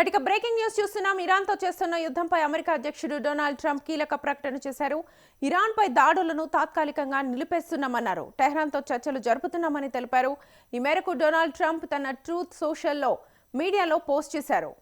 ఇక breaking news చూస్తున్నాం. ఇరాన్తో చేస్తున్న యుద్ధంపై అమెరికా అధ్యక్షుడు డొనాల్డ్ ట్రంప్ కీలక ప్రకటన చేశారు. ఇరాన్పై దాడులను తాత్కాలికంగా నిలిపేస్తున్నామన్నారు. టెహ్రాన్తో చర్చలు జరుపుతున్నామని తెలిపారు. ఈ మేరకు డొనాల్డ్ ట్రంప్ తన ట్రూత్ సోషల్లో మీడియాలో పోస్ట్ చేశారు.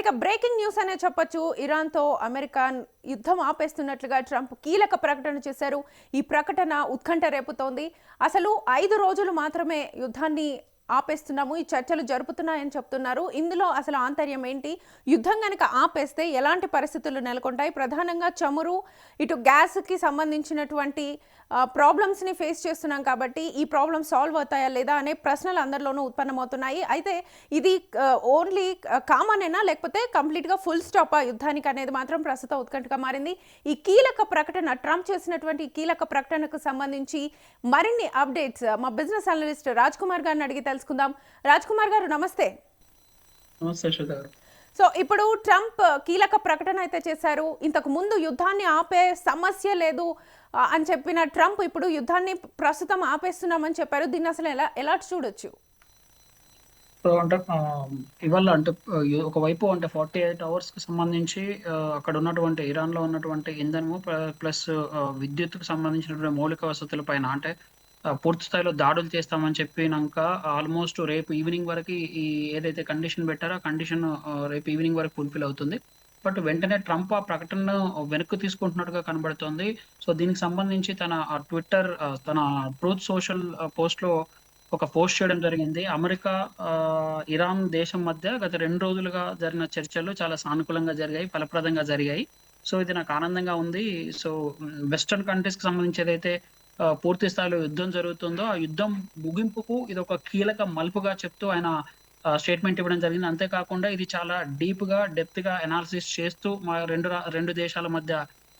ఇక బ్రేకింగ్ న్యూస్ అనే చెప్పొచ్చు. ఇరాన్తో అమెరికా యుద్ధం ఆపేస్తున్నట్లుగా ట్రంప్ కీలక ప్రకటన చేశారు. ఈ ప్రకటన ఉత్కంఠ రేపుతోంది. అసలు 5 రోజులు మాత్రమే యుద్ధాన్ని ఆపేస్తున్నాము, ఈ చర్చలు జరుపుతున్నాయని చెప్తున్నారు. ఇందులో అసలు ఆంతర్యం ఏంటి? యుద్ధం కనుక ఆపేస్తే ఎలాంటి పరిస్థితులు నెలకొంటాయి? ప్రధానంగా చమురు, ఇటు గ్యాస్కి సంబంధించినటువంటి ప్రాబ్లమ్స్ని ఫేస్ చేస్తున్నాం కాబట్టి ఈ ప్రాబ్లమ్స్ సాల్వ్ అవుతాయా లేదా అనే ప్రశ్నలు అందరిలోనూ ఉత్పన్నమవుతున్నాయి. అయితే ఇది ఓన్లీ కామనేనా, లేకపోతే కంప్లీట్గా ఫుల్ స్టాపా యుద్ధానికి అనేది మాత్రం ప్రస్తుతం ఉత్కంఠగా మారింది. ఈ కీలక ప్రకటన, ట్రంప్ చేసినటువంటి కీలక ప్రకటనకు సంబంధించి మరిన్ని అప్డేట్స్ మా బిజినెస్ అనలిస్ట్ రాజ్ కుమార్ గారిని అడిగి తెలుసుకుందాం. రాజ్ కుమార్ గారు నమస్తే. నమస్తే శ్వేత గారు. సో ఇప్పుడు ట్రంప్ కీలక ప్రకటన అయితే చేశారు. ఇంతకు ముందు యుద్ధాన్ని ఆపే సమస్య లేదు అని చెప్పిన ట్రంప్ ఇప్పుడు యుద్ధాన్ని ప్రస్తుతం ఆపేస్తున్నామని చెప్పారు. దీన్ని అసలు ఎలా చూడొచ్చు? అంటే ఇవాళ అంటే ఒకవైపు అంటే 48 hours కి సంబంధించి అక్కడ ఉన్నటువంటి ఇరాన్ లో ఉన్నటువంటి ఇంధనము ప్లస్ విద్యుత్తుకు సంబంధించినటువంటి మౌలిక వసతుల పైన అంటే పూర్తి స్థాయిలో దాడులు చేస్తామని చెప్పినాక ఆల్మోస్ట్ రేపు ఈవినింగ్ వరకు ఈ ఏదైతే కండిషన్ పెట్టారో ఆ కండిషన్ రేపు ఈవినింగ్ వరకు ఫుల్ఫిల్ అవుతుంది. బట్ వెంటనే ట్రంప్ ఆ ప్రకటనను వెనక్కి తీసుకుంటున్నట్టుగా కనబడుతోంది. సో దీనికి సంబంధించి తన ట్విట్టర్ తన ట్రూత్ సోషల్ పోస్ట్ లో ఒక పోస్ట్ చేయడం జరిగింది. అమెరికా ఇరాన్ దేశం మధ్య గత 2 రోజులుగా జరిగిన చర్చలు చాలా సానుకూలంగా జరిగాయి, ఫలప్రదంగా జరిగాయి. సో ఇది నాకు ఆనందంగా ఉంది. సో వెస్టర్న్ కంట్రీస్ కి సంబంధించి ఏదైతే పూర్తి స్థాయిలో యుద్ధం జరుగుతుందో ఆ యుద్ధం ముగింపుకు ఇది ఒక కీలక మలుపుగా చెప్తూ ఆయన స్టేట్మెంట్ ఇవ్వడం జరిగింది. అంతేకాకుండా ఇది చాలా డీప్ గా డెప్త్ గా అనాలిసిస్ చేస్తూ మా రెండు దేశాల మధ్య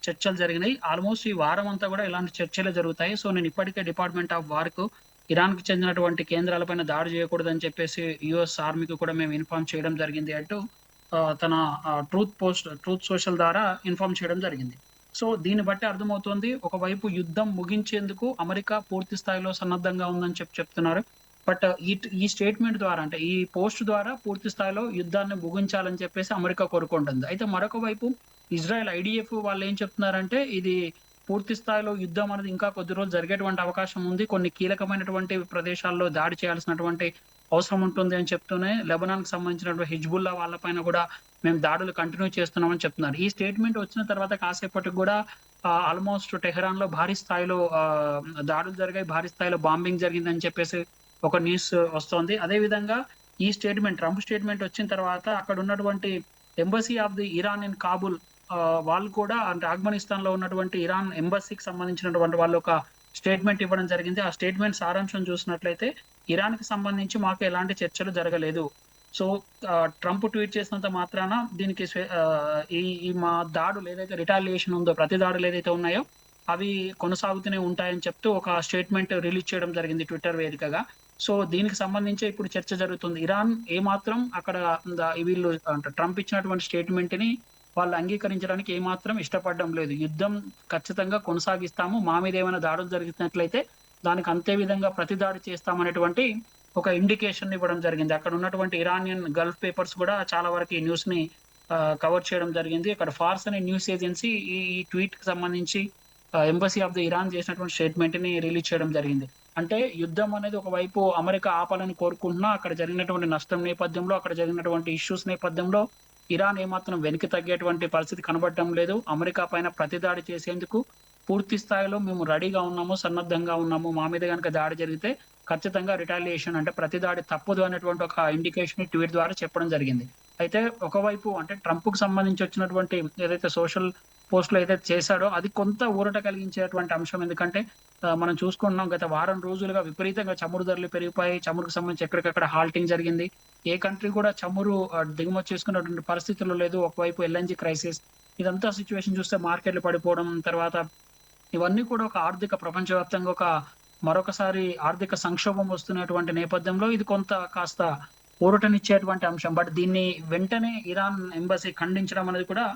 చర్చలు జరిగినాయి. ఆల్మోస్ట్ ఈ వారం అంతా కూడా ఇలాంటి చర్చలే జరుగుతాయి. సో నేను ఇప్పటికే డిపార్ట్మెంట్ ఆఫ్ వార్ కు ఇరాన్ కి చెందినటువంటి కేంద్రాలపైన దాడి చేయకూడదని చెప్పేసి యుఎస్ ఆర్మీకి కూడా మేము ఇన్ఫార్మ్ చేయడం జరిగింది అంటూ తన ట్రూత్ సోషల్ ద్వారా ఇన్ఫార్మ్ చేయడం జరిగింది. సో దీన్ని బట్టి అర్థమవుతోంది, ఒకవైపు యుద్ధం ముగించేందుకు అమెరికా పూర్తి స్థాయిలో సన్నద్ధంగా ఉందని చెప్తున్నారు. బట్ ఈ స్టేట్మెంట్ ద్వారా అంటే ఈ పోస్ట్ ద్వారా పూర్తి స్థాయిలో యుద్ధాన్ని ముగించాలని చెప్పేసి అమెరికా కోరుకుంటుంది. అయితే మరొక వైపు ఇజ్రాయెల్ ఐడిఎఫ్ వాళ్ళు ఏం చెప్తున్నారంటే ఇది పూర్తి స్థాయిలో యుద్ధం అనేది ఇంకా కొద్ది రోజులు జరిగేటువంటి అవకాశం ఉంది, కొన్ని కీలకమైనటువంటి ప్రదేశాల్లో దాడి చేయాల్సినటువంటి అవసరం ఉంటుంది అని చెప్తూనే లెబనాన్ కి సంబంధించినటువంటి హిజ్బుల్లా వాళ్ళపైన కూడా మేము దాడులు కంటిన్యూ చేస్తున్నామని చెప్తున్నారు. ఈ స్టేట్మెంట్ వచ్చిన తర్వాత కాసేపటికి కూడా ఆల్మోస్ట్ టెహరాన్ లో భారీ స్థాయిలో దాడులు జరిగాయి, భారీ స్థాయిలో బాంబింగ్ జరిగిందని చెప్పేసి ఒక న్యూస్ వస్తోంది. అదే విధంగా ఈ స్టేట్మెంట్ ట్రంప్ స్టేట్మెంట్ వచ్చిన తర్వాత అక్కడ ఉన్నటువంటి embassy of the Iran in Kabul వాళ్ళు కూడా అంటే ఆఫ్ఘనిస్తాన్ లో ఉన్నటువంటి ఇరాన్ ఎంబసీకి సంబంధించినటువంటి వాళ్ళు ఒక స్టేట్మెంట్ ఇవ్వడం జరిగింది. ఆ స్టేట్మెంట్ సారాంశం చూసినట్లయితే ఇరాన్ కి సంబంధించి మాకు ఎలాంటి చర్చలు జరగలేదు. సో ట్రంప్ ట్వీట్ చేసినంత మాత్రాన దీనికి ఈ మా దాడులు ఏదైతే రిటాలియేషన్ ఉందో, ప్రతి దాడులు ఏదైతే ఉన్నాయో అవి కొనసాగుతూనే ఉంటాయని చెప్తూ ఒక స్టేట్మెంట్ రిలీజ్ చేయడం జరిగింది ట్విట్టర్ వేదికగా. సో దీనికి సంబంధించి ఇప్పుడు చర్చ జరుగుతుంది. ఇరాన్ ఏమాత్రం అక్కడ వీళ్ళు అంటే ట్రంప్ ఇచ్చినటువంటి స్టేట్మెంట్ ని వాళ్ళు అంగీకరించడానికి ఏమాత్రం ఇష్టపడడం లేదు. యుద్ధం ఖచ్చితంగా కొనసాగిస్తాము, మా మీద ఏమైనా దాడులు జరిగినట్లయితే దానికి అంతే విధంగా ప్రతి దాడి చేస్తామనేటువంటి ఒక ఇండికేషన్ ఇవ్వడం జరిగింది. అక్కడ ఉన్నటువంటి ఇరానియన్ గల్ఫ్ పేపర్స్ కూడా చాలా వరకు ఈ న్యూస్ ని కవర్ చేయడం జరిగింది. అక్కడ ఫార్స్ అనే న్యూస్ ఏజెన్సీ ఈ ట్వీట్ కి సంబంధించి ఎంబసీ ఆఫ్ ది ఇరాన్ చేసినటువంటి స్టేట్మెంట్ ని రిలీజ్ చేయడం జరిగింది. అంటే యుద్ధం అనేది ఒకవైపు అమెరికా ఆపాలని కోరుకుంటున్నా అక్కడ జరిగినటువంటి నష్టం నేపథ్యంలో, అక్కడ జరిగినటువంటి ఇష్యూస్ నేపథ్యంలో ఇరాన్ ఏమాత్రం వెనక్కి తగ్గేటువంటి పరిస్థితి కనబడటం లేదు. అమెరికా పైన ప్రతిదాడి చేసేందుకు పూర్తి స్థాయిలో మేము రెడీగా ఉన్నాము, సన్నద్ధంగా ఉన్నాము, మా మీద కనుక దాడి జరిగితే ఖచ్చితంగా రిటాలియేషన్ అంటే ప్రతిదాడి తప్పదు అనేటువంటి ఒక ఇండికేషన్ ట్వీట్ ద్వారా చెప్పడం జరిగింది. అయితే ఒకవైపు అంటే ట్రంప్ కు సంబంధించి వచ్చినటువంటి ఏదైతే సోషల్ పోస్ట్ లో ఏదైతే చేశాడో అది కొంత ఊరట కలిగించేటువంటి అంశం. ఎందుకంటే మనం చూసుకుంటున్నాం గత వారం రోజులుగా విపరీతంగా చమురు ధరలు పెరిగిపోయి, చమురుకు సంబంధించి ఎక్కడికక్కడ హాల్టింగ్ జరిగింది. ఏ కంట్రీ కూడా చమురు దిగుమతి చేసుకున్నటువంటి పరిస్థితుల్లో లేదు. ఒకవైపు ఎల్ఎన్జి క్రైసిస్, ఇదంతా సిచ్యువేషన్ చూస్తే మార్కెట్లు పడిపోవడం, తర్వాత ఇవన్నీ కూడా ఒక ప్రపంచవ్యాప్తంగా మరొకసారి ఆర్థిక సంక్షోభం వస్తున్నటువంటి నేపథ్యంలో ఇది కాస్త ఊరటనిచ్చేటువంటి అంశం. బట్ దీన్ని వెంటనే ఇరాన్ ఎంబసీ ఖండించడం అనేది కూడా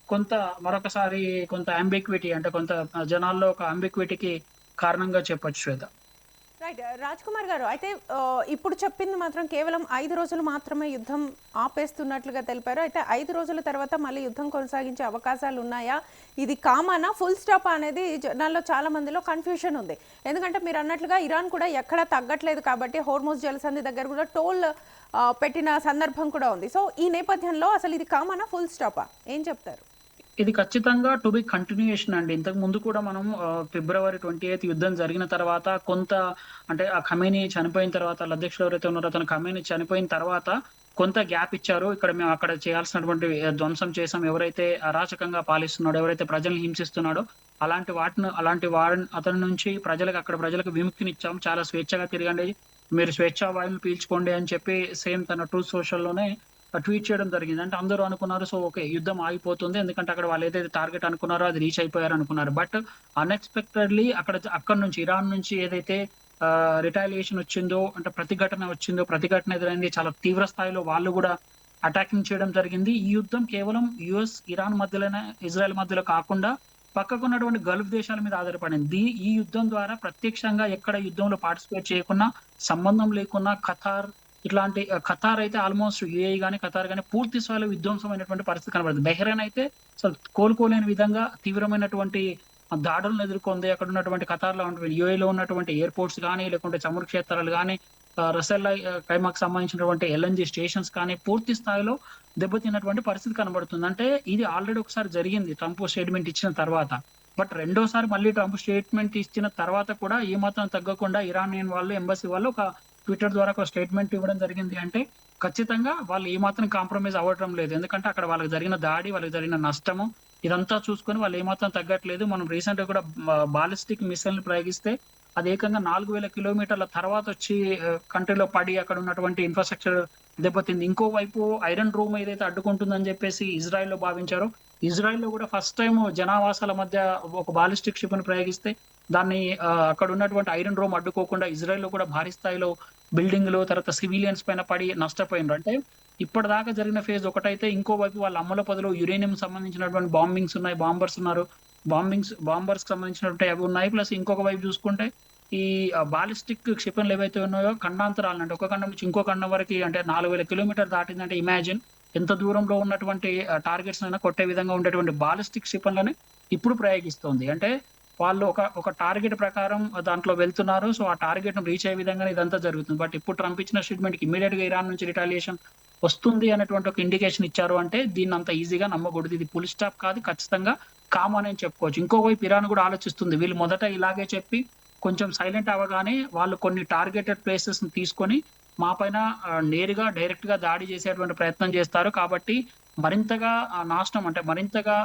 కొంత మరొకసారి కొంత యాంబిగ్విటీ అంటే కొంత జనాల్లో ఒక యాంబిగ్విటీకి కారణంగా చెప్పొచ్చు శ్వేత. రైట్. రాజ్ కుమార్ గారు, అయితే ఇప్పుడు చెప్పింది మాత్రం కేవలం 5 రోజులు మాత్రమే యుద్ధం ఆపేస్తున్నట్లుగా తెలిపారు. అయితే 5 రోజుల తర్వాత మళ్ళీ యుద్ధం కొనసాగించే అవకాశాలు ఉన్నాయా? ఇది కామనా, ఫుల్ స్టాప్ అనేది జనాల్లో చాలా మందిలో కన్ఫ్యూషన్ ఉంది. ఎందుకంటే మీరు అన్నట్లుగా ఇరాన్ కూడా ఎక్కడా తగ్గట్లేదు కాబట్టి హోర్ముజ్ జలసంధి దగ్గర కూడా టోల్ పెట్టిన సందర్భం కూడా ఉంది. సో ఈ నేపథ్యంలో అసలు ఇది కామనా, ఫుల్ స్టాపా? ఏం చెప్తారు? ఇది ఖచ్చితంగా టు బి కంటిన్యూయేషన్ అండి. ఇంతకు ముందు కూడా మనం ఫిబ్రవరి 28 యుద్ధం జరిగిన తర్వాత కొంత అంటే ఆ ఖమేనీ చనిపోయిన తర్వాత ఆళ్ళ అధ్యక్షుడు ఎవరైతే ఉన్నారో అతను ఖమేనీ చనిపోయిన తర్వాత కొంత గ్యాప్ ఇచ్చారు. ఇక్కడ మేము అక్కడ చేయాల్సినటువంటి ధ్వంసం చేసాం. ఎవరైతే అరాచకంగా పాలిస్తున్నాడో, ఎవరైతే ప్రజల్ని హింసిస్తున్నాడో అలాంటి వారిని అతని నుంచి అక్కడ ప్రజలకు విముక్తినిచ్చాం. చాలా స్వేచ్ఛగా తిరగండి. మీరు స్వేచ్ఛా వాయువులు పీల్చుకోండి అని చెప్పి సేమ్ తన ట్రూత్ సోషల్‌లోనే ట్వీట్ చేయడం జరిగింది. అంటే అందరూ అనుకున్నారు సో ఓకే. యుద్ధం ఆగిపోతుంది. ఎందుకంటే అక్కడ వాళ్ళు ఏదైతే టార్గెట్ అనుకున్నారో అది రీచ్ అయిపోయారు అనుకున్నారు. బట్ అన్‌ఎక్స్‌పెక్టెడ్‌లీ అక్కడి నుంచి ఇరాన్ నుంచి ఏదైతే రిటాలియేషన్ వచ్చిందో అంటే ప్రతిఘటన ఎదురైంది. చాలా తీవ్ర స్థాయిలో వాళ్ళు గూడా అటాకింగ్ చేయడం జరిగింది. ఈ యుద్ధం కేవలం యూఎస్, ఇరాన్ మధ్యలోనే ఇజ్రాయెల్ మధ్యలో కాకుండా పక్కకున్నటువంటి గల్ఫ్ దేశాల మీద ఆధారపడింది. ఈ యుద్ధం ద్వారా ప్రత్యక్షంగా ఎక్కడ యుద్ధంలో పార్టిసిపేట్ చేయకున్నా, సంబంధం లేకున్నా ఇట్లాంటి ఖతార్ అయితే ఆల్మోస్ట్ యూఏఈ గాని, ఖతార్ గాని పూర్తి స్థాయిలో విధ్వంసమైనటువంటి పరిస్థితి కనబడుతుంది. బహ్రెయిన్ అయితే అసలు కోలుకోలేని విధంగా తీవ్రమైనటువంటి దాడులను ఎదుర్కొంది. అక్కడ ఉన్నటువంటి ఖతార్‌లో ఉన్నటువంటి యూఏఈలో ఉన్నటువంటి ఎయిర్‌పోర్ట్స్ గాని, లేకుంటే చమురు క్షేత్రాలు గాని, రసల్ ఖైమాకి సంబంధించినటువంటి ఎల్ఎన్‌జీ స్టేషన్స్ కానీ పూర్తి స్థాయిలో దెబ్బతిన్నటువంటి పరిస్థితి కనబడుతుంది. అంటే ఇది ఆల్రెడీ ఒకసారి జరిగింది ట్రంప్ స్టేట్‌మెంట్ ఇచ్చిన తర్వాత. బట్ రెండోసారి మళ్ళీ ట్రంప్ స్టేట్‌మెంట్ ఇచ్చిన తర్వాత కూడా ఏమాత్రం తగ్గకుండా ఇరానియన్ వాళ్ళు ఎంబసీ వాళ్ళు ఒక ట్విట్టర్ ద్వారా ఒక స్టేట్‌మెంట్ ఇవ్వడం జరిగింది. అంటే ఖచ్చితంగా వాళ్ళు ఏమాత్రం కాంప్రమైజ్ అవ్వటం లేదు. ఎందుకంటే అక్కడ వాళ్ళకి జరిగిన దాడి, వాళ్ళకి జరిగిన నష్టము ఇదంతా చూసుకొని వాళ్ళు ఏమాత్రం తగ్గట్లేదు. మనం రీసెంట్‌గా కూడా బాలిస్టిక్ మిసైల్‌ని ప్రయోగిస్తే అది ఏకంగా 4000 కిలోమీటర్ల తర్వాత వచ్చి కంట్రీలో పడి అక్కడ ఉన్నటువంటి ఇన్‌ఫ్రాస్ట్రక్చర్ దెబ్బతింది. ఇంకోవైపు ఐరన్ డోమ్ ఏదైతే అడ్డుకుంటుందని చెప్పేసి ఇజ్రాయెల్‌లో భావించారో, ఇజ్రాయెల్‌లో కూడా ఫస్ట్ టైమ్ జనావాసాల మధ్య ఒక బాలిస్టిక్ షిప్‌ని ప్రయోగిస్తే దాన్ని అక్కడ ఉన్నటువంటి ఐరన్ డోమ్ అడ్డుకోకుండా ఇజ్రాయెల్‌లో కూడా భారీ స్థాయిలో బిల్డింగ్‌లు తర్వాత సివిలియన్స్ పైన పడి నష్టపోయిండ్రు. అంటే ఇప్పటిదాకా జరిగిన ఫేజ్ ఒకటైతే ఇంకోవైపు వాళ్ళ అమ్మల పొదలో యురేనియం సంబంధించినటువంటి బాంబింగ్స్ ఉన్నాయి. బాంబర్స్ ఉన్నారు. బాంబర్స్‌కి సంబంధించినటువంటి అవి ఉన్నాయి. ప్లస్ ఇంకొక వైపు చూసుకుంటే ఈ బాలిస్టిక్ క్షిపణులు ఏవైతే ఉన్నాయో ఖండాంతరాలు అంటే ఒక ఖండం నుంచి ఇంకో ఖండం వరకి అంటే 4000 కిలోమీటర్ దాటిందంటే ఇమాజిన్ ఎంత దూరంలో ఉన్నటువంటి టార్గెట్స్‌నైనా కొట్టే విధంగా ఉండేటువంటి బాలిస్టిక్ క్షిపణులని ఇప్పుడు ప్రయోగిస్తోంది. అంటే వాళ్ళు ఒక టార్గెట్ ప్రకారం దాంట్లో వెళ్తున్నారు. సో, ఆ టార్గెట్‌ని రీచ్ అయ్యే విధంగానే ఇదంతా జరుగుతుంది. బట్ ఇప్పుడు ట్రంప్ ఇచ్చిన స్టేట్‌మెంట్‌కి ఇమ్మీడియేట్‌గా ఇరాన్ నుంచి రిటాలియేషన్ వస్తుంది అనేటువంటి ఒక ఇండికేషన్ ఇచ్చారు అంటే దీన్నంత ఈజీగా నమ్మకూడదు. ఇది ఫుల్ స్టాప్ కాదు. ఖచ్చితంగా కామన్ అని చెప్పుకోవచ్చు. ఇంకోవైపు ఇరాన్ కూడా ఆలోచిస్తుంది. వీళ్ళు మొదట ఇలాగే చెప్పి కొంచెం సైలెంట్ అవ్వగానే వాళ్ళు కొన్ని టార్గెటెడ్ ప్లేసెస్‌ని తీసుకొని మా పైన నేరుగా డైరెక్ట్‌గా దాడి చేసేటువంటి ప్రయత్నం చేస్తారు. కాబట్టి మరింతగా నాశనం అంటే మరింతగా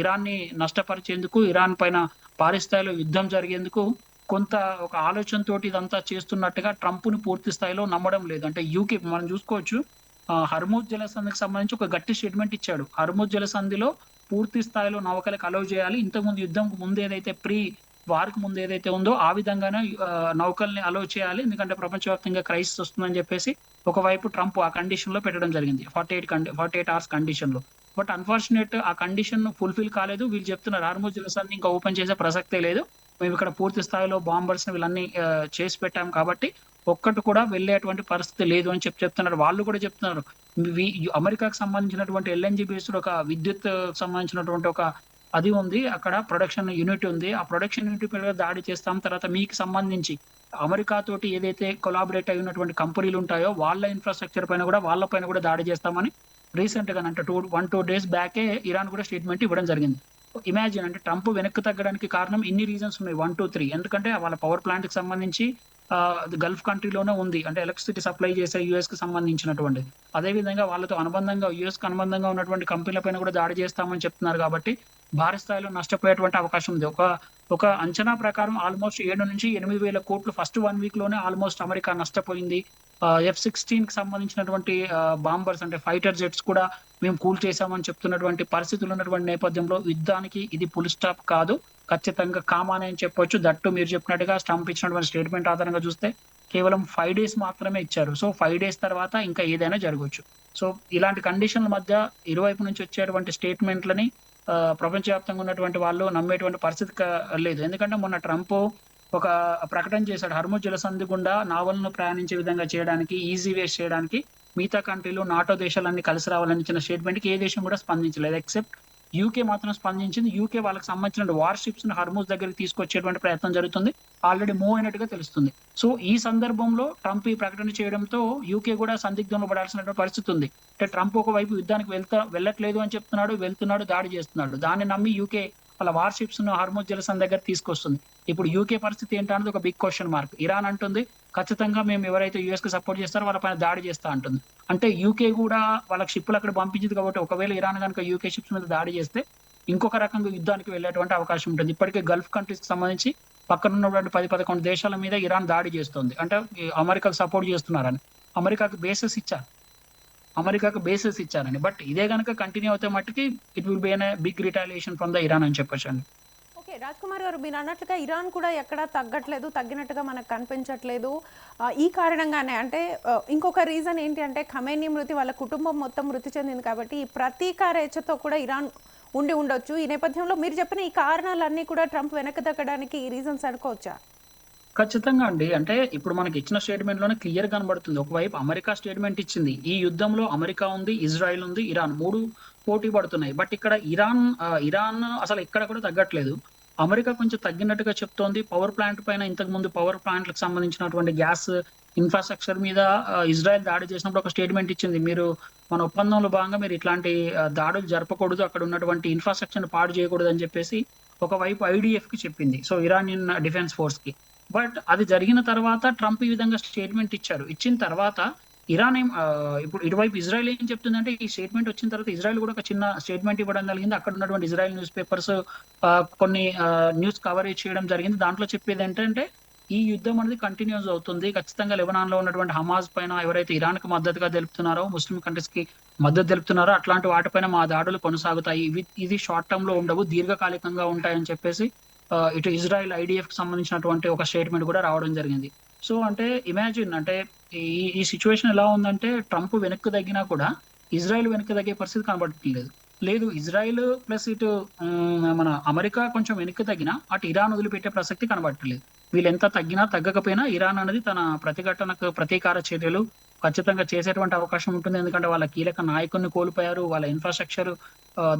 ఇరాన్‌ని నష్టపరిచేందుకు, ఇరాన్ పైన భారీ స్థాయిలో యుద్ధం జరిగేందుకు కొంత ఒక ఆలోచనతోటి ఇదంతా చేస్తున్నట్టుగా ట్రంప్‌ని పూర్తి స్థాయిలో నమ్మడం లేదు. అంటే యూకే మనం చూసుకోవచ్చు. హర్ముజ్ జలసంధికి సంబంధించి ఒక గట్టి స్టేట్‌మెంట్ ఇచ్చాడు. హర్ముజ్ జలసంధిలో పూర్తి స్థాయిలో నౌకలకు అలౌ చేయాలి. ఇంతకుముందు యుద్ధంకు ముందు ఏదైతే వార్‌కి ముందు ఏదైతే ఉందో ఆ విధంగానే నౌకల్ని అలౌ చేయాలి. ఎందుకంటే ప్రపంచవ్యాప్తంగా క్రైసిస్ వస్తుందని చెప్పేసి ఒకవైపు ట్రంప్ ఆ కండిషన్‌లో పెట్టడం జరిగింది. 48 అవర్స్ కండిషన్‌లో. బట్ అన్‌ఫార్చునేట్ ఆ కండిషన్ ఫుల్‌ఫిల్ కాలేదు. వీళ్ళు చెప్తున్నారు హార్ముజ్ జలసంధిని ఇంకా ఓపెన్ చేసే ప్రసక్తే లేదు. మేమిక్కడ పూర్తి స్థాయిలో బాంబర్స్‌ని వీళ్ళన్నీ చేసి పెట్టాం కాబట్టి ఒక్కటి కూడా వెళ్ళేటువంటి పరిస్థితి లేదు అని చెప్తున్నారు. వాళ్ళు కూడా చెప్తున్నారు. అమెరికాకు సంబంధించినటువంటి ఎల్ఎన్‌జీ బేస్డ్ ఒక విద్యుత్ సంబంధించినటువంటి ఒక అది ఉంది. అక్కడ ప్రొడక్షన్ యూనిట్ ఉంది. ఆ ప్రొడక్షన్ యూనిట్ మీద దాడి చేస్తాం. తర్వాత మీకు సంబంధించి అమెరికా తోటి ఏదైతే కొలాబరేట్ అయి ఉన్నటువంటి కంపెనీలుంటాయో వాళ్ళ ఇన్‌ఫ్రాస్ట్రక్చర్ పైన కూడా వాళ్ళ పైన కూడా దాడి చేస్తామని రీసెంట్‌గా అంటే 2 డేస్ బ్యాకే ఇరాన్ కూడా స్టేట్‌మెంట్ ఇవ్వడం జరిగింది. ఇమాజిన్ అంటే ట్రంప్ వెనక్కి తగ్గడానికి కారణం ఇన్ని రీజన్స్ ఉన్నాయి. 1, 2, 3 ఎందుకంటే వాళ్ళ పవర్ ప్లాంట్‌కి సంబంధించి గల్ఫ్ కంట్రీలోనే ఉంది. అంటే ఎలక్ట్రిసిటీ సప్లై చేసే యూఎస్‌కి సంబంధించినటువంటిది. అదే విధంగా వాళ్ళతో యూఎస్‌కి అనుబంధంగా ఉన్నటువంటి కంపెనీల పైన కూడా దాడి చేస్తామని చెప్తున్నారు కాబట్టి భారీ స్థాయిలో నష్టపోయేటువంటి అవకాశం ఉంది. ఒక అంచనా ప్రకారం ఆల్మోస్ట్ 7 నుంచి 8 వేల కోట్లు ఫస్ట్ 1 వీక్‌లోనే ఆల్మోస్ట్ అమెరికా నష్టపోయింది. F-16 కి సంబంధించినటువంటి బాంబర్స్ అంటే ఫైటర్ జెట్స్ కూడా మేము కూల్చేసామని చెప్తున్నటువంటి పరిస్థితులు ఉన్నటువంటి నేపథ్యంలో యుద్ధానికి ఇది ఫుల్ స్టాప్ కాదు. ఖచ్చితంగా కామానే అని చెప్పొచ్చు. దట్టు మీరు చెప్పినట్టుగా ట్రంప్ ఇచ్చినటువంటి స్టేట్మెంట్ ఆధారంగా చూస్తే కేవలం 5 డేస్ మాత్రమే ఇచ్చారు. సో 5 డేస్ తర్వాత ఇంకా ఏదైనా జరగొచ్చు. సో ఇలాంటి కండిషన్ల మధ్య ఇరువైపు నుంచి వచ్చేటువంటి స్టేట్మెంట్‌లని ప్రపంచవ్యాప్తంగా ఉన్నటువంటి వాళ్ళు నమ్మేటువంటి పరిస్థితి లేదు. ఎందుకంటే మొన్న ట్రంప్ ఒక ప్రకటన చేశాడు. హర్ముజ్ జలసంధి గుండా నావలను ప్రయాణించే విధంగా చేయడానికి, ఈజీ వేస్ చేయడానికి మిగతా కంట్రీలు, నాటో దేశాలన్నీ కలిసి రావాలని ఇచ్చిన స్టేట్మెంట్‌కి ఏ దేశం కూడా స్పందించలేదు. ఎక్సెప్ట్ యూకే మాత్రం స్పందించింది. యూకే వాళ్ళకి సంబంధించిన వార్ షిప్స్‌ని హర్ముజ్ దగ్గరికి తీసుకొచ్చేటువంటి ప్రయత్నం జరుగుతుంది. ఆల్రెడీ మూవ్ అయినట్టుగా తెలుస్తుంది. సో ఈ సందర్భంలో ట్రంప్ ఈ ప్రకటన చేయడంతో యూకే కూడా సందిగ్ధంలో పడాల్సినటువంటి పరిస్థితి ఉంది. అంటే ట్రంప్ ఒకవైపు యుద్ధానికి వెళ్ళట్లేదు అని చెప్తున్నాడు, వెళ్తున్నాడు, దాడి చేస్తున్నాడు. దాన్ని నమ్మి యూకే వాళ్ళ వార్ షిప్స్ ను హర్ముజ్ జలసంధి దగ్గర తీసుకొస్తుంది. ఇప్పుడు యూకే పరిస్థితి ఏంటన్నది ఒక బిగ్ క్వశ్చన్ మార్క్. ఇరాన్ అంటుంది ఖచ్చితంగా మేము ఎవరైతే యుఎస్ కి సపోర్ట్ చేస్తారో వాళ్ళ పైన దాడి చేస్తా అంటుంది. అంటే యూకే కూడా వాళ్ళకి షిప్లు అక్కడ పంపించింది కాబట్టి ఒకవేళ ఇరాన్ కనుక యూకే షిప్స్ మీద దాడి చేస్తే ఇంకొక రకంగా యుద్ధానికి వెళ్ళేటువంటి అవకాశం ఉంటుంది. ఇప్పటికే గల్ఫ్ కంట్రీస్ కి సంబంధించి పక్కన ఉన్నటువంటి 10-11 దేశాల మీద ఇరాన్ దాడి చేస్తుంది. అంటే అమెరికాకు సపోర్ట్ చేస్తున్నారని అమెరికాకు బేసెస్ ఇచ్చారు. ఇచ్చారని. బట్ ఇదే గనక కంటిన్యూ అవుతే మట్టుకి it will be an big retaliation from the Iran అని చెప్పొచ్చండి. ఓకే, రాజ్ కుమార్ గారు, మీరు అన్నట్లుగా ఇరాన్ కూడా ఎక్కడా తగ్గట్లేదు, తగ్గినట్టుగా మనకు కనిపించట్లేదు. ఈ కారణంగానే అంటే ఇంకొక రీజన్ ఏంటి అంటే ఖమేనీ మృతి, వాళ్ళ కుటుంబం మొత్తం మృతి చెందింది కాబట్టి ఈ ప్రతీకార హెచ్చతో కూడా ఇరాన్ ఉండి ఉండొచ్చు. ఈ నేపథ్యంలో మీరు చెప్పిన ఈ కారణాలన్నీ కూడా ట్రంప్ వెనక్కి తగ్గడానికి ఈ రీజన్స్ అనుకోవచ్చా? ఖచ్చితంగా అండి. అంటే ఇప్పుడు మనకి ఇచ్చిన స్టేట్మెంట్ లోనే క్లియర్ కనబడుతుంది. ఒకవైపు అమెరికా స్టేట్మెంట్ ఇచ్చింది. ఈ యుద్ధంలో అమెరికా ఉంది, ఇజ్రాయెల్ ఉంది, ఇరాన్ 3 పోటీ పడుతున్నాయి. బట్ ఇక్కడ ఇరాన్ అసలు ఎక్కడ కూడా తగ్గట్లేదు. అమెరికా కొంచెం తగ్గినట్టుగా చెప్తోంది. పవర్ ప్లాంట్ పైన ఇంతకు ముందు పవర్ ప్లాంట్లకు సంబంధించినటువంటి గ్యాస్ ఇన్ఫ్రాస్ట్రక్చర్ మీద ఇజ్రాయెల్ దాడి చేసినప్పుడు ఒక స్టేట్మెంట్ ఇచ్చింది. మీరు మన ఒప్పందంలో భాగంగా మీరు ఇట్లాంటి దాడులు జరపకూడదు, అక్కడ ఉన్నటువంటి ఇన్ఫ్రాస్ట్రక్చర్ పాడు చేయకూడదు అని చెప్పేసి ఒకవైపు ఐడిఎఫ్ కి చెప్పింది. సో ఇరానియన్ డిఫెన్స్ ఫోర్స్ కి. బట్ అది జరిగిన తర్వాత ట్రంప్ ఈ విధంగా స్టేట్మెంట్ ఇచ్చారు. ఇచ్చిన తర్వాత ఇరాన్ ఇప్పుడు ఇటువైపు ఇజ్రాయెల్ ఏం చెప్తుందంటే ఈ స్టేట్మెంట్ వచ్చిన తర్వాత ఇజ్రాయెల్ కూడా ఒక చిన్న స్టేట్మెంట్ ఇవ్వడం జరిగింది. అక్కడ ఉన్నటువంటి ఇజ్రాయెల్ న్యూస్ పేపర్స్ కొన్ని న్యూస్ కవరేజ్ చేయడం జరిగింది. దాంట్లో చెప్పేది ఏంటంటే ఈ యుద్ధం అనేది కంటిన్యూస్ అవుతుంది. ఖచ్చితంగా లెబనాన్ లో ఉన్నటువంటి హమాజ్ పైన ఎవరైతే ఇరాన్ కి మద్దతుగా తెలుపుతున్నారో, ముస్లిం కంట్రీస్ కి మద్దతు తెలుపుతున్నారో అట్లాంటి వాటిపైన మా దాడులు కొనసాగుతాయి. ఇది షార్ట్ టర్మ్ లో ఉండవు, దీర్ఘకాలికంగా ఉంటాయని చెప్పేసి ఇటు ఇజ్రాయెల్ ఐడిఎఫ్ కి సంబంధించినటువంటి ఒక స్టేట్మెంట్ కూడా రావడం జరిగింది. సో అంటే ఇమాజిన్ అంటే ఈ సిచ్యువేషన్ ఎలా ఉందంటే ట్రంప్ వెనక్కి తగ్గినా కూడా ఇజ్రాయెల్ వెనక్కి తగ్గే పరిస్థితి కనబడట్లేదు. లేదు ఇజ్రాయెల్ ప్లస్ ఇటు మన అమెరికా కొంచెం వెనక్కి తగ్గినా అటు ఇరాన్ వదిలిపెట్టే ప్రసక్తి కనబడట్లేదు. వీళ్ళు ఎంత తగ్గినా తగ్గకపోయినా ఇరాన్ అనేది తన ప్రతీకార చర్యలు ఖచ్చితంగా చేసేటువంటి అవకాశం ఉంటుంది. ఎందుకంటే వాళ్ళ కీలక నాయకుడిని కోల్పోయారు, వాళ్ళ ఇన్ఫ్రాస్ట్రక్చర్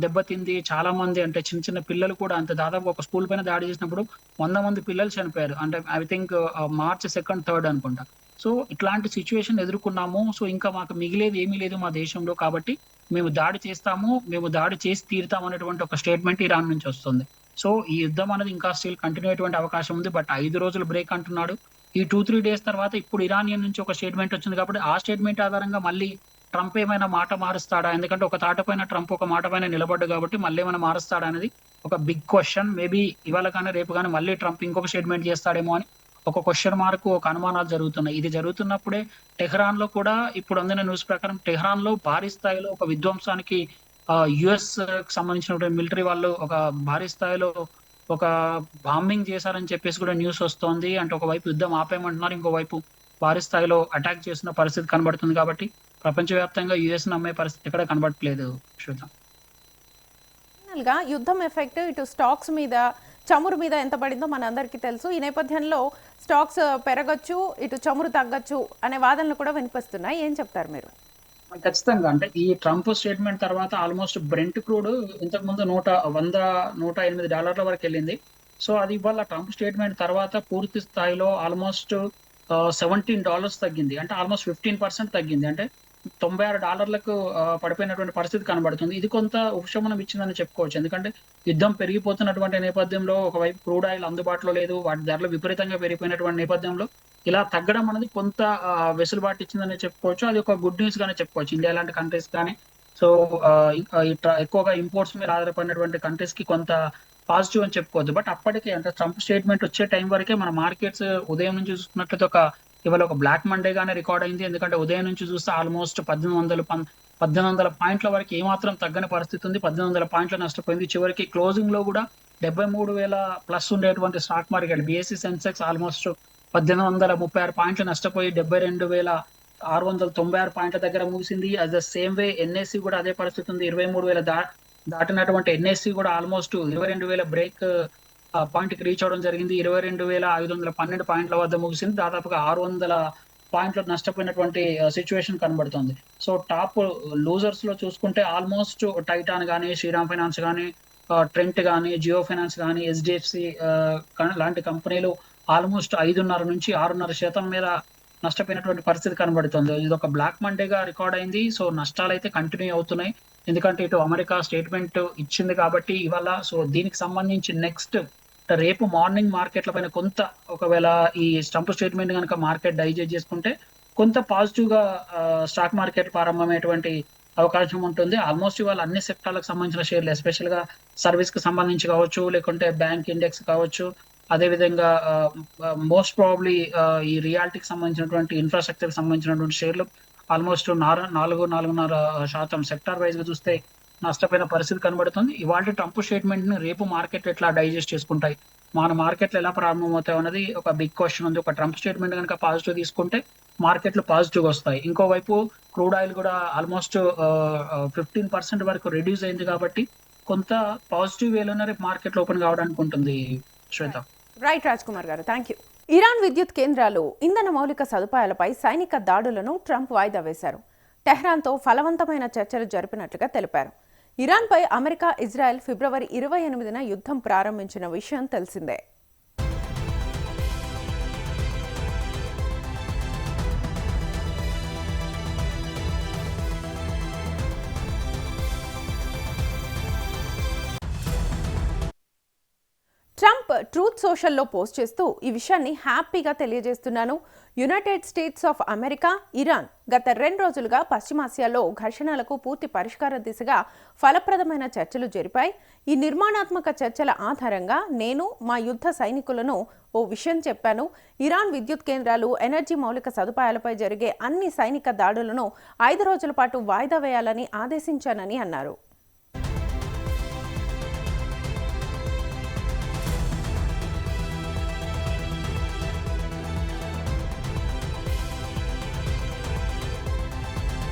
దెబ్బతింది. చాలా మంది అంటే చిన్న చిన్న పిల్లలు కూడా అంతే, దాదాపు ఒక స్కూల్ పైన దాడి చేసినప్పుడు 100 మంది పిల్లలు చనిపోయారు. అంటే I think March 2nd, 3rd అనుకుంటా. సో ఇట్లాంటి సిచ్యువేషన్ ఎదుర్కొన్నాము. సో ఇంకా మాకు మిగిలేది ఏమీ లేదు మా దేశంలో, కాబట్టి మేము దాడి చేస్తాము, మేము దాడి చేసి తీరుతాం అనేటువంటి ఒక స్టేట్మెంట్ ఇరాన్ నుంచి వస్తుంది. సో ఈ యుద్ధం అనేది ఇంకా స్టిల్ కంటిన్యూ అయ్యేటువంటి అవకాశం ఉంది. బట్ 5 రోజులు బ్రేక్ అంటున్నాడు. ఈ 2-3 డేస్ తర్వాత ఇప్పుడు ఇరానియన్ నుంచి ఒక స్టేట్మెంట్ వచ్చింది కాబట్టి ఆ స్టేట్మెంట్ ఆధారంగా మళ్ళీ ట్రంప్ ఏమైనా మాట మారుస్తాడా? ఎందుకంటే ఒక తాట పైన ట్రంప్ ఒక మాట పైన నిలబడ్డు కాబట్టి మళ్ళీ ఏమైనా మారుస్తాడా అనేది ఒక బిగ్ క్వశ్చన్. మేబీ ఇవాళ కానీ రేపు కానీ మళ్ళీ ట్రంప్ ఇంకొక స్టేట్మెంట్ చేస్తాడేమో అని ఒక క్వశ్చన్ మార్క్, ఒక అనుమానాలు జరుగుతున్నాయి. ఇది జరుగుతున్నప్పుడే టెహ్రాన్ లో కూడా ఇప్పుడు అందిన న్యూస్ ప్రకారం టెహ్రాన్ లో భారీ స్థాయిలో ఒక విధ్వంసానికి యుఎస్ కి సంబంధించినటువంటి మిలిటరీ వాళ్ళు ఒక భారీ స్థాయిలో ఒక బాంబింగ్ చేశారని చెప్పేసి కూడా న్యూస్ వస్తోంది. అంటే ఒకవైపు యుద్ధం ఆపేయమంటున్నారు, ఇంకోవైపు భారీ స్థాయిలో అటాక్ చేసిన పరిస్థితి కనబడుతుంది. కాబట్టి ప్రపంచవ్యాప్తంగా యుఎస్ నమ్మే పరిస్థితి ఎక్కడ కనబడట్లేదు. శ్వేత, ఫైనల్ గా యుద్ధం ఎఫెక్ట్ ఇటు స్టాక్స్ మీద, చమురు మీద ఎంత పడిందో మనందరికీ తెలుసు. ఈ నేపథ్యంలో స్టాక్స్ పెరగచ్చు, ఇటు చమురు తగ్గచ్చు అనే వాదనలు కూడా వినిపిస్తున్నాయి. ఏం చెప్తారు మీరు? ఖచ్చితంగా అంటే ఈ ట్రంప్ స్టేట్మెంట్ తర్వాత ఆల్మోస్ట్ బ్రెంట్ క్రూడ్ ఇంతకు ముందు $108 వరకు వెళ్ళింది. సో అది ఇవాళ ట్రంప్ స్టేట్మెంట్ తర్వాత పూర్తి స్థాయిలో ఆల్మోస్ట్ $17 తగ్గింది. అంటే ఆల్మోస్ట్ 15% తగ్గింది. అంటే $96 పడిపోయినటువంటి పరిస్థితి కనబడుతుంది. ఇది కొంత ఉపశమనం ఇచ్చిందని చెప్పుకోవచ్చు. ఎందుకంటే యుద్ధం పెరిగిపోతున్నటువంటి నేపథ్యంలో ఒకవైపు క్రూడ్ ఆయిల్ అందుబాటులో లేదు, వాటి ధరలు విపరీతంగా పెరిగిపోయినటువంటి నేపథ్యంలో ఇలా తగ్గడం అనేది కొంత వెసులుబాటు ఇచ్చిందని చెప్పుకోవచ్చు. అది ఒక గుడ్ న్యూస్ గానే చెప్పుకోవచ్చు ఇండియా లాంటి కంట్రీస్ కానీ. సో ఎక్కువగా ఇంపోర్ట్స్ మీద ఆధారపడినటువంటి కంట్రీస్ కి కొంత పాజిటివ్ అని చెప్పుకోవచ్చు. బట్ అప్పటికే అంటే ట్రంప్ స్టేట్మెంట్ వచ్చే టైం వరకే మన మార్కెట్స్ ఉదయం నుంచి చూసుకున్నట్లయితే ఒక ఇవాళ ఒక బ్లాక్ మండే గానే రికార్డ్ అయింది. ఎందుకంటే ఉదయం నుంచి చూస్తే ఆల్మోస్ట్ 1800 పాయింట్ల వరకు ఏమాత్రం తగ్గని పరిస్థితి ఉంది. 1800 పాయింట్లు నష్టపోయింది. చివరికి క్లోజింగ్ లో కూడా 73,000 ప్లస్ ఉండేటువంటి stock market BSE Sensex almost 1836 పాయింట్లు నష్టపోయి 72,696 పాయింట్ల దగ్గర ముగిసింది. At the same way NSE కూడా అదే పరిస్థితి ఉంది. 23,000 దాటినటువంటి ఎన్ఎస్సి కూడా ఆల్మోస్ట్ 22,000 బ్రేక్ పాయింట్ కి రీచ్ అవడం జరిగింది. 22,512 పాయింట్ల వద్ద ముగిసింది. దాదాపుగా 600 పాయింట్లు నష్టపోయినటువంటి సిచ్యువేషన్ కనబడుతుంది. సో టాప్ లూజర్స్ లో చూసుకుంటే ఆల్మోస్ట్ టైటాన్ గానీ, శ్రీరామ్ ఫైనాన్స్ గానీ, ట్రెంట్ గానీ, జియో ఫైనాన్స్ గానీ, హెచ్డిఎఫ్సి లాంటి కంపెనీలు ఆల్మోస్ట్ 5.5 నుంచి 6.5% మీద నష్టపోయినటువంటి పరిస్థితి కనబడుతుంది. ఇది ఒక బ్లాక్ మండేగా రికార్డ్ అయింది. సో నష్టాలు అయితే కంటిన్యూ అవుతున్నాయి. ఎందుకంటే ఇటు అమెరికా స్టేట్మెంట్ ఇచ్చింది కాబట్టి ఇవాళ. సో దీనికి సంబంధించి నెక్స్ట్ రేపు మార్నింగ్ మార్కెట్ల పైన కొంత, ఒకవేళ ఈ స్టంప్ స్టేట్మెంట్ కనుక మార్కెట్ డైజెస్ట్ చేసుకుంటే కొంత పాజిటివ్ గా స్టాక్ మార్కెట్ ప్రారంభమయ్యేటువంటి అవకాశం ఉంటుంది. ఆల్మోస్ట్ ఇవాళ అన్ని సెక్టార్లకు సంబంధించిన షేర్లు, ఎస్పెషల్ గా సర్వీస్ కి సంబంధించి కావచ్చు, లేకుంటే బ్యాంక్ ఇండెక్స్ కావచ్చు, అదేవిధంగా మోస్ట్ ప్రాబబ్లీ ఈ రియాలిటీకి సంబంధించినటువంటి ఇన్ఫ్రాస్ట్రక్చర్ కి సంబంధించినటువంటి షేర్లు ఆల్మోస్ట్ 4.5% సెక్టార్ వైజ్ గా చూస్తే నష్టపోయిన పరిస్థితి కనబడుతుంది. ఇవాళ ట్రంప్ స్టేట్మెంట్ ని రేపు మార్కెట్ ఎట్లా డైజెస్ట్ చేసుకుంటాయి, మన మార్కెట్లు ఎలా ప్రారంభమవుతాయి అన్నది ఒక బిగ్ క్వశ్చన్ ఉంది. ఒక ట్రంప్ స్టేట్మెంట్ కనుక పాజిటివ్ తీసుకుంటే మార్కెట్లు పాజిటివ్ వస్తాయి. ఇంకోవైపు క్రూడ్ ఆయిల్ కూడా ఆల్మోస్ట్ 15% వరకు రెడ్యూస్ అయింది కాబట్టి కొంత పాజిటివ్ వేలోనే రేపు మార్కెట్ ఓపెన్ కావడానికి ఉంటుంది. శ్వేత. రైట్ రాజ్ కుమార్ గారు, థ్యాంక్ యూ. ఇరాన్ విద్యుత్ కేంద్రాలు, ఇంధన మౌలిక సదుపాయాలపై సైనిక దాడులను ట్రంప్ వాయిదా వేశారు. టెహ్రాన్తో ఫలవంతమైన చర్చలు జరిపినట్లుగా తెలిపారు. ఇరాన్పై అమెరికా, ఇజ్రాయెల్ ఫిబ్రవరి 28న యుద్ధం ప్రారంభించిన విషయం తెలిసిందే. ట్రంప్ ట్రూత్ సోషల్లో పోస్ట్ చేస్తూ ఈ విషయాన్ని హ్యాపీగా తెలియజేస్తున్నాను. United states of America, Iran గత 2 రోజులుగా పశ్చిమాసియాలో ఘర్షణలకు పూర్తి పరిష్కార దిశగా ఫలప్రదమైన చర్చలు జరిపాయి. ఈ నిర్మాణాత్మక చర్చల ఆధారంగా నేను మా యుద్ధ సైనికులను ఓ విషయం చెప్పాను. ఇరాన్ విద్యుత్ కేంద్రాలు, ఎనర్జీ మౌలిక సదుపాయాలపై జరిగే అన్ని సైనిక దాడులను 5 రోజుల పాటు వాయిదా వేయాలని ఆదేశించానని అన్నారు.